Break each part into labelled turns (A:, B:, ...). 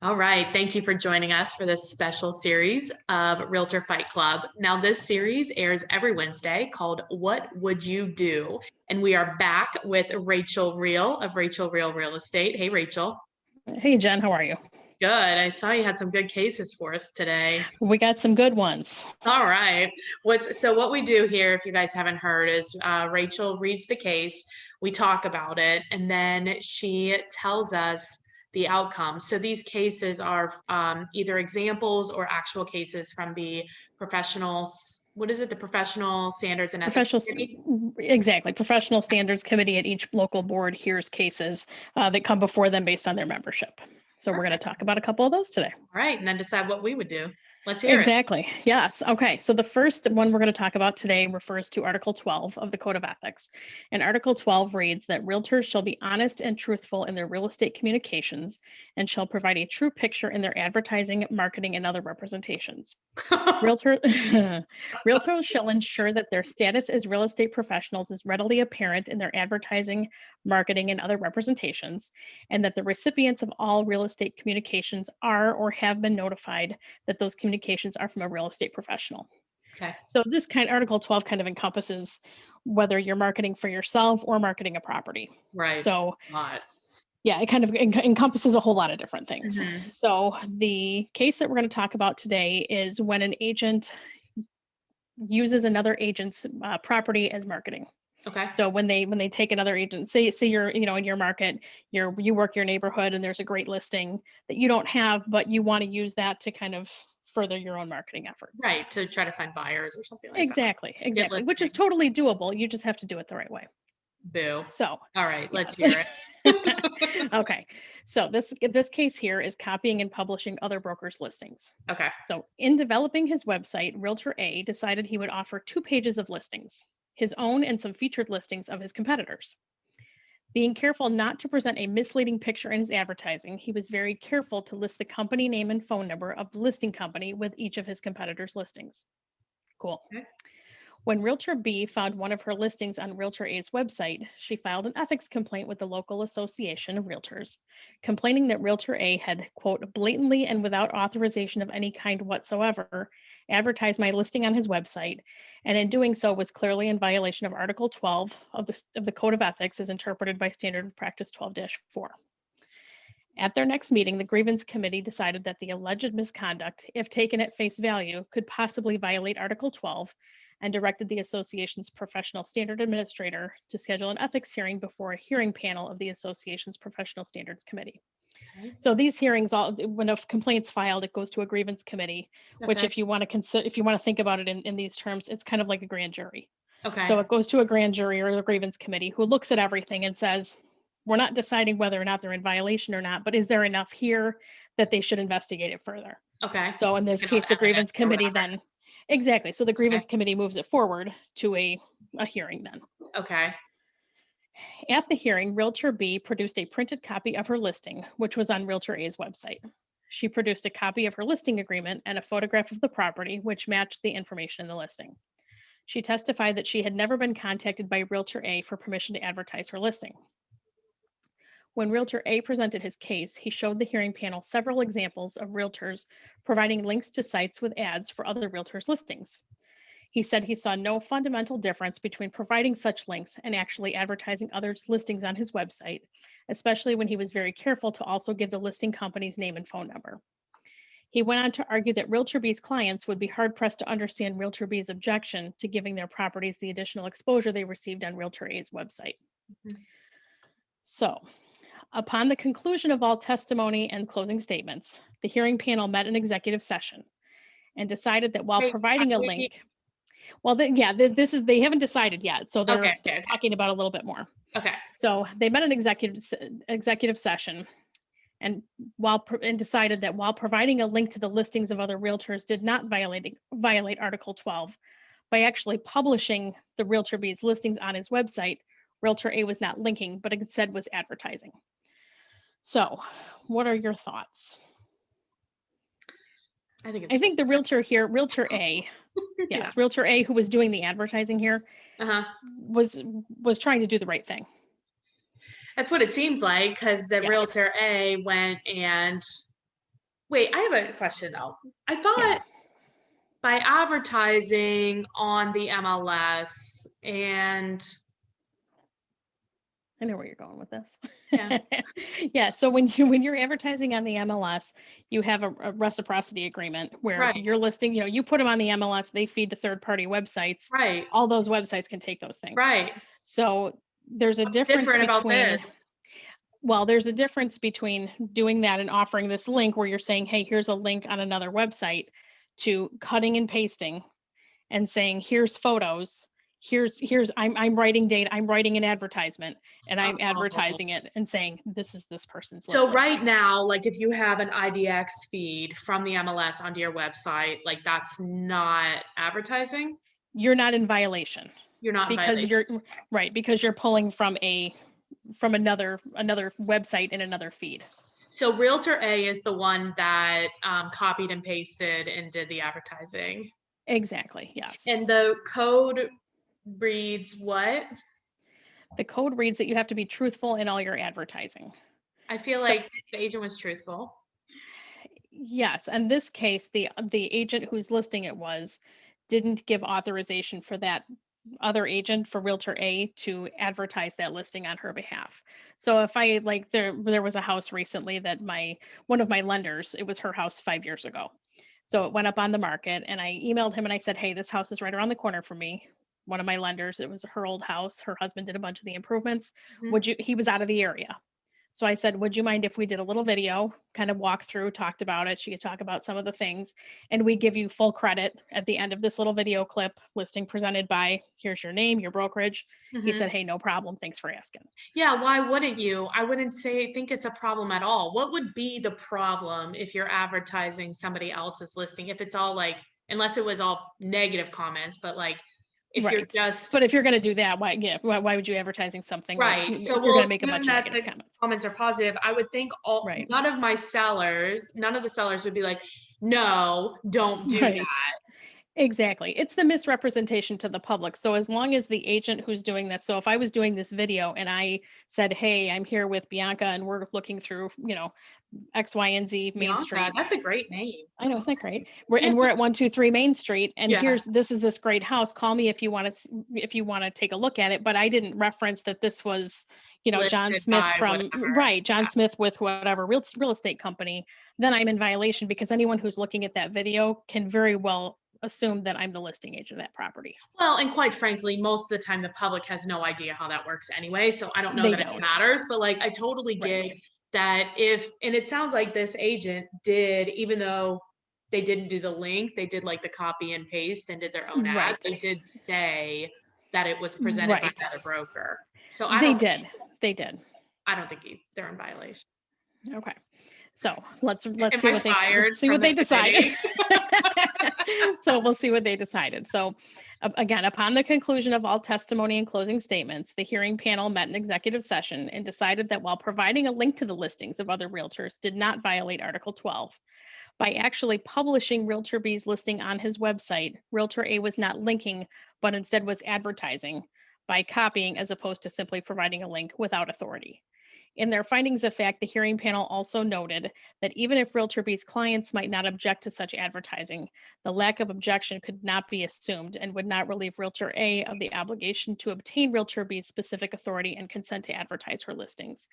A: All right. Thank you for joining us for this special series of Realtor Fight Club. Now, this series airs every Wednesday called What Would You Do? And we are back with Rachael Real of Rachael Real Real Estate. Hey, Rachel.
B: Hey, Jen, how are you?
A: Good. I saw you had some good cases for us today.
B: We got some good ones.
A: All right. What we do here, if you guys haven't heard, is Rachel reads the case, we talk about it, and then she tells us the outcome. So these cases are either examples or actual cases from the professionals. What is it? The Professional Standards and Ethics Committee?
B: Exactly. Professional Standards Committee at each local board hears cases that come before them based on their membership. So we're going to talk about a couple of those today.
A: All right, and then decide what we would do. Let's hear it.
B: Exactly. Yes. Okay. So the first one we're going to talk about today refers to Article 12 of the Code of Ethics. And Article 12 reads that realtors shall be honest and truthful in their real estate communications and shall provide a true picture in their advertising, marketing, and other representations. Realtors shall ensure that their status as real estate professionals is readily apparent in their advertising, marketing, and other representations, and that the recipients of all real estate communications are or have been notified that those communications are from a real estate professional.
A: Okay.
B: So this Article 12 kind of encompasses whether you're marketing for yourself or marketing a property.
A: Right.
B: So
A: Lot.
B: yeah, it kind of encompasses a whole lot of different things.
A: Mhm.
B: So the case that we're going to talk about today is when an agent uses another agent's property as marketing.
A: Okay.
B: So when they take another agent, say you're in your market, you work your neighborhood and there's a great listing that you don't have, but you want to use that to kind of further your own marketing efforts.
A: Right, to try to find buyers or something like that.
B: Exactly, which is totally doable. You just have to do it the right way.
A: Boo.
B: So,
A: all right, let's
B: yes.
A: hear it.
B: Okay, so this case here is copying and publishing other brokers' listings.
A: Okay.
B: So in developing his website, Realtor A decided he would offer 2 pages of listings, his own and some featured listings of his competitors. Being careful not to present a misleading picture in his advertising, he was very careful to list the company name and phone number of the listing company with each of his competitors' listings. Cool.
A: Okay.
B: When Realtor B found one of her listings on Realtor A's website, she filed an ethics complaint with the local association of realtors, complaining that Realtor A had, quote, blatantly and without authorization of any kind whatsoever, advertised my listing on his website, and in doing so was clearly in violation of Article 12 of the Code of Ethics as interpreted by Standard Practice 12-4. At their next meeting, the grievance committee decided that the alleged misconduct, if taken at face value, could possibly violate Article 12 and directed the association's professional standard administrator to schedule an ethics hearing before a hearing panel of the association's professional standards committee. Okay. So these hearings, when a complaint's filed, it goes to a grievance committee, which if you want to think about it in these terms, it's kind of like a grand jury.
A: Okay.
B: So it goes to a grand jury or the grievance committee who looks at everything and says, we're not deciding whether or not they're in violation or not, but is there enough here that they should investigate it further?
A: Okay.
B: So in this case, the grievance committee then, exactly. So the grievance committee moves it forward to a hearing then.
A: Okay.
B: At the hearing, Realtor B produced a printed copy of her listing, which was on Realtor A's website. She produced a copy of her listing agreement and a photograph of the property, which matched the information in the listing. She testified that she had never been contacted by Realtor A for permission to advertise her listing. When Realtor A presented his case, he showed the hearing panel several examples of realtors providing links to sites with ads for other realtors' listings. He said he saw no fundamental difference between providing such links and actually advertising others' listings on his website, especially when he was very careful to also give the listing company's name and phone number. He went on to argue that Realtor B's clients would be hard-pressed to understand Realtor B's objection to giving their properties the additional exposure they received on Realtor A's website. Mm-hmm. So, upon the conclusion of all testimony and closing statements, the hearing panel met an executive session and decided that while providing a link, they haven't decided yet, so they're talking about a little bit more.
A: Okay.
B: So they met an executive session and decided that while providing a link to the listings of other realtors did not violate Article 12, by actually publishing the Realtor B's listings on his website, Realtor A was not linking, but instead was advertising. So, what are your thoughts? I think the realtor here, Realtor A, yes, Realtor A, who was doing the advertising here, was trying to do the right thing.
A: That's what it seems like, because the Realtor A went and Wait, I have a question though. I
B: Yeah,
A: thought by advertising on the MLS and
B: I know where you're going with this.
A: yeah,
B: Yeah, so when you're advertising on the MLS, you have a reciprocity agreement where
A: right,
B: you're listing, you put them on the MLS, they feed to third-party websites.
A: right,
B: All those websites can take those things.
A: right.
B: So there's a
A: What's
B: difference
A: different about
B: between,
A: this?
B: well, there's a difference between doing that and offering this link where you're saying, hey, here's a link on another website, to cutting and pasting and saying, here's photos, here's I'm writing data, I'm writing an advertisement and I'm
A: Oh.
B: advertising it and saying this is this person's
A: So
B: listing.
A: right now, like if you have an IDX feed from the MLS onto your website, like that's not advertising.
B: You're not in violation
A: You're not in
B: because
A: violation.
B: you're right, because you're pulling from another website in another feed.
A: So Realtor A is the one that copied and pasted and did the advertising.
B: Exactly. Yes.
A: And the code reads what?
B: The code reads that you have to be truthful in all your advertising.
A: I feel
B: So
A: like the agent was truthful.
B: yes, in this case, the agent whose listing it was didn't give authorization for that other agent, for Realtor A, to advertise that listing on her behalf. So if I, like, there was a house recently that one of my lenders, it was her house 5 years ago. So it went up on the market and I emailed him and I said, hey, this house is right around the corner from me. One of my lenders, it was her old house. Her husband did a bunch of the improvements.
A: Mhm.
B: He was out of the area. So I said, would you mind if we did a little video, kind of walk through, talked about it? She could talk about some of the things, and we give you full credit at the end of this little video clip, listing presented by, here's your name, your brokerage. He
A: Mhm.
B: said, hey, no problem. Thanks for asking.
A: Yeah, why wouldn't you? I wouldn't say think it's a problem at all. What would be the problem if you're advertising somebody else's listing? If it's all like, unless it was all negative comments, but like if you're
B: Right.
A: just
B: But if you're going to do that, why would you advertising something like,
A: right. So
B: if you're
A: we'll
B: going to make a
A: assume
B: bunch of
A: that
B: negative
A: the
B: comments?
A: comments are positive. I would think
B: Right.
A: none of my sellers, none of the sellers would be like, no, don't do
B: Right.
A: that.
B: Exactly. It's the misrepresentation to the public. So as long as the agent who's doing this, so if I was doing this video and I said, hey, I'm here with Bianca and we're looking through, X, Y, and Z Main
A: Bianca,
B: Street.
A: that's a great name.
B: I know, isn't that great? We're at 123 Main Street, and
A: Yeah.
B: this is this great house. Call me if you want to take a look at it. But I didn't reference that this was, John
A: Listed
B: Smith
A: by
B: from,
A: whatever.
B: right, John Smith with whatever real estate company. Then I'm in violation because anyone who's looking at that video can very well assume that I'm the listing agent of that property.
A: Well, and quite frankly, most of the time the public has no idea how that works anyway. So I don't know
B: They
A: that it
B: don't.
A: matters, but like I totally
B: Right.
A: get that if, and it sounds like this agent did, even though they didn't do the link, they did like the copy and paste and did their own ad.
B: Right.
A: They did say that it was presented by
B: Right.
A: another broker. So
B: They did. They did.
A: I don't think they're in violation.
B: Okay. So let's
A: Am
B: see
A: I
B: what they
A: fired
B: see
A: from
B: what
A: the
B: they decided.
A: committee?
B: So we'll see what they decided. So again, upon the conclusion of all testimony and closing statements, the hearing panel met in executive session and decided that while providing a link to the listings of other realtors did not violate Article 12. By actually publishing Realtor B's listing on his website, Realtor A was not linking, but instead was advertising by copying as opposed to simply providing a link without authority. In their findings of fact, the hearing panel also noted that even if Realtor B's clients might not object to such advertising, the lack of objection could not be assumed and would not relieve Realtor A of the obligation to obtain Realtor B's specific authority and consent to advertise her listings.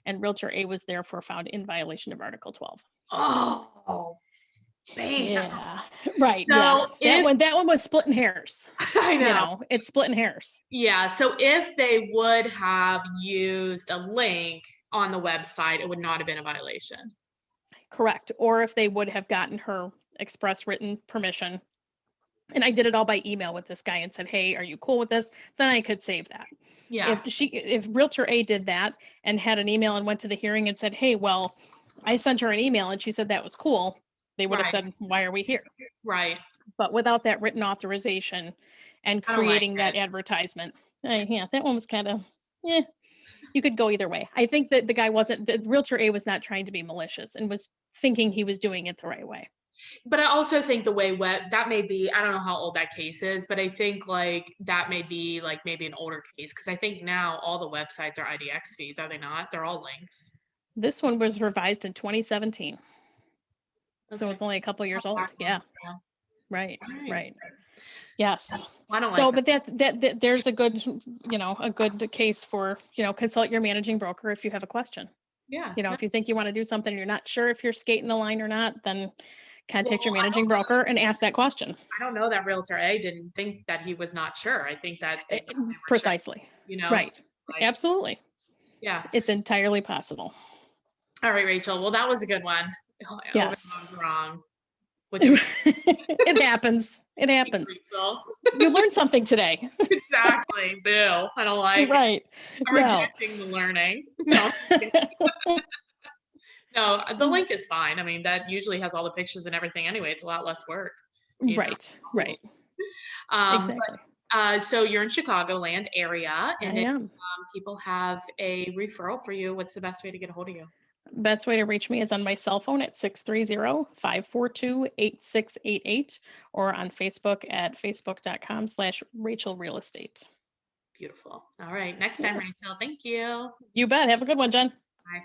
B: And Realtor A was therefore found in violation of Article 12.
A: Oh, bam.
B: Yeah, right. Yeah.
A: So
B: That
A: if
B: one was splitting hairs.
A: I know.
B: It's splitting hairs.
A: Yeah, so if they would have used a link on the website, it would not have been a violation.
B: Correct. Or if they would have gotten her express written permission. And I did it all by email with this guy and said, hey, are you cool with this? Then I could save that.
A: Yeah,
B: If Realtor A did that and had an email and went to the hearing and said, hey, well, I sent her an email and she said that was cool, they would have
A: right,
B: said, why are we here?
A: right.
B: But without that written authorization and
A: I don't like
B: creating that
A: it.
B: advertisement, yeah, that one was kind of, yeah, you could go either way. I think that the Realtor A was not trying to be malicious and was thinking he was doing it the right way.
A: But I also think the way that may be, I don't know how old that case is, but I think like that may be like maybe an older case because I think now all the websites are IDX feeds, are they not? They're all links.
B: This one was revised in 2017. So
A: Okay.
B: it's only a couple years old.
A: Back one.
B: Yeah.
A: Yeah.
B: Right.
A: All right.
B: Right. Yes.
A: I don't
B: So,
A: like that.
B: but that there's a good, a good case for, consult your managing broker if you have a question.
A: Yeah. No.
B: If you think you want to do something, you're not sure if you're skating the line or not, then contact your
A: Well,
B: managing broker and ask that question.
A: I don't know that Realtor A didn't think that he was not sure. I think that they thought they were sure,
B: Precisely.
A: so,
B: Right.
A: like,
B: Absolutely.
A: yeah.
B: It's entirely possible.
A: All right, Rachel. Well, that was a good one. I
B: Yes.
A: was wrong. Which
B: It happens. It happens.
A: Rachel.
B: You learned something today.
A: Exactly. Boo. I don't like it.
B: Right.
A: I'm
B: Well,
A: rejecting the learning. No, no, the link is fine. I mean, that usually has all the pictures and everything anyway. It's a lot less work.
B: right. Right.
A: Um,
B: Exactly.
A: so you're in Chicagoland area,
B: I
A: and if
B: am.
A: people have a referral for you, what's the best way to get a hold of you?
B: Best way to reach me is on my cell phone at 630-542-8688 or on Facebook at facebook.com/RachaelReal Estate.
A: Beautiful. All right. Next time,
B: Yes.
A: Rachel. Thank you.
B: You bet. Have a good one, Jen.
A: Bye.